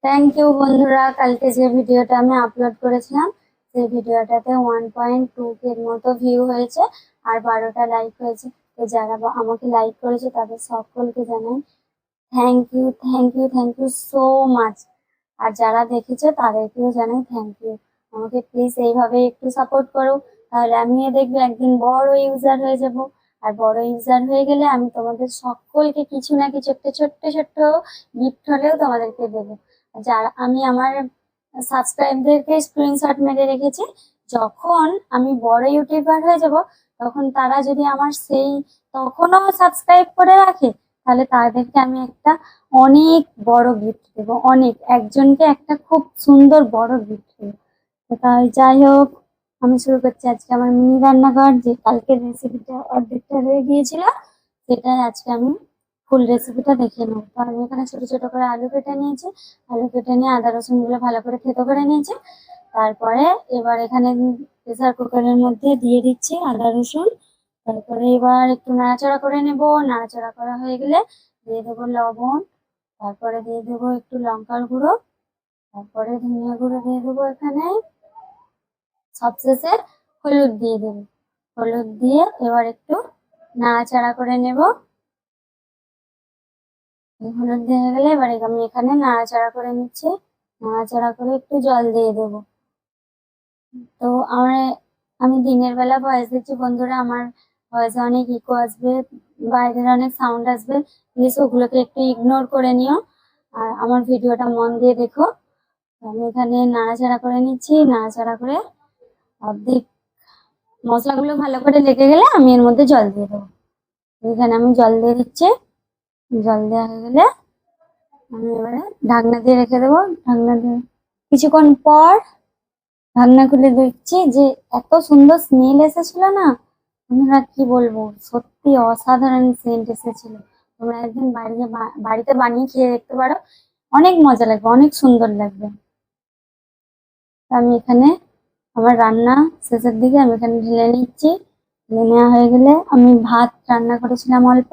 Thank you বন্ধুরা, কালকে যে ভিডিওটা আমি আপলোড করেছিলাম সেই ভিডিওটাতে 1.2 এর মতো ভিউ হয়েছে আর 12টা লাইক হয়েছে। তো যারা আমাকে লাইক করেছে তাদের সকলকে জানাই thank you, thank you, thank you so much. আর যারা দেখেছে তাদেরকেও জানাই থ্যাংক ইউ। আমাকে প্লিজ এইভাবে একটু সাপোর্ট করো, তাহলে আমিও দেখবে একদিন বড় ইউজার হয়ে যাব। আর বড় ইউজার হয়ে গেলে আমি তোমাদের সকলকে কিছু না কিছু একটা ছোট্ট ছোট্ট গিফট হলেও তোমাদেরকে দেবো। যারা আমি আমার সাবস্ক্রাইবদেরকে স্ক্রিনশট মেরে রেখেছি, যখন আমি বড় ইউটিউবার হয়ে যাব তখন তারা যদি আমার সেই তখনও সাবস্ক্রাইব করে রাখে, তাহলে তাদেরকে আমি একটা অনেক বড় গিফট দেবো, অনেক একজনকে একটা খুব সুন্দর বড় গিফট দেবো। তো তাই যাই হোক, আমি শুরু করছি আজকে আমার মিনি রান্নাঘর। যে কালকের রেসিপিটা অর্ধেকটা রয়ে গিয়েছিল, সেটাই আজকে আমি ফুল রেসিপিটা দেখে নেবো। তো আমি এখানে ছোট ছোট করে আলু কেটে নিয়েছি, আলু কেটে নিয়ে আদা রসুন গুলো ভালো করে থেতো করে নিয়েছি। তারপরে এবার এখানে প্রেসার কুকারের মধ্যে দিয়ে দিচ্ছি আদা রসুন। তারপরে এবার একটু নাড়াচাড়া করে নেব, নাড়াচাড়া করা হয়ে গেলে দিয়ে দেবো লবণ, তারপরে দিয়ে দেবো একটু লঙ্কার গুঁড়ো, তারপরে ধনিয়া গুঁড়ো দিয়ে দেবো এখানে, সবশেষে হলুদ দিয়ে দেবো। হলুদ দিয়ে এবার একটু নাড়াচাড়া করে নেব। হলুদ দিয়ে গেলে এবার আমি এখানে নাড়াচাড়া করে নিচ্ছি, নাড়াচাড়া করে একটু জল দিয়ে দেবো। তো আমার আমি দিনের বেলা ভয়েস দিচ্ছি বন্ধুরা, আমার ভয়েসে অনেক ইকো আসবে, বাইরের অনেক সাউন্ড আসবে, প্লিজ ওগুলোকে একটু ইগনোর করে নিও আর আমার ভিডিওটা মন দিয়ে দেখো। তো আমি এখানে নাড়াচাড়া করে নিচ্ছি, নাড়াচাড়া করে অর্ধেক মশলাগুলো ভালো করে লেগে গেলে আমি এর মধ্যে জল দিয়ে দেবো। এখানে আমি জল দিয়ে দিচ্ছি, জল দেওয়া হয়ে গেলে আমি এবারে ঢাকনা দিয়ে রেখে দেবো। ঢাকনা দিয়ে কিছুক্ষণ পর ঢাকনা খুলে দেখছি যে এত সুন্দর স্মেল এসেছিল না, বন্ধুরা কি বলবো, সত্যি অসাধারণ সেন্ট এসেছিল। তোমরা একদিন বাড়িতে বানিয়ে খেয়ে দেখতে পারো, অনেক মজা লাগবে, অনেক সুন্দর লাগবে। তো আমি এখানে আমার রান্না শেষের দিকে আমি এখানে ঢেলে নিচ্ছি। ঢেলে নেওয়া হয়ে গেলে আমি ভাত রান্না করেছিলাম অল্প,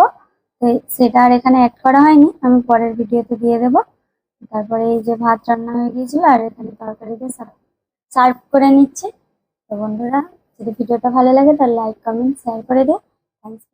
তো সেটা আর এখানে অ্যাড করা হয়নি, আমি পরের ভিডিওতে দিয়ে দেবো। তারপরে এই যে ভাত রান্না হয়ে গিয়েছিল আর এখানে তরকারি দিয়ে সার্ভ করে নিচ্ছে। তো বন্ধুরা, যদি ভিডিওটা ভালো লাগে তাহলে লাইক কমেন্ট শেয়ার করে দিও। থ্যাংকস।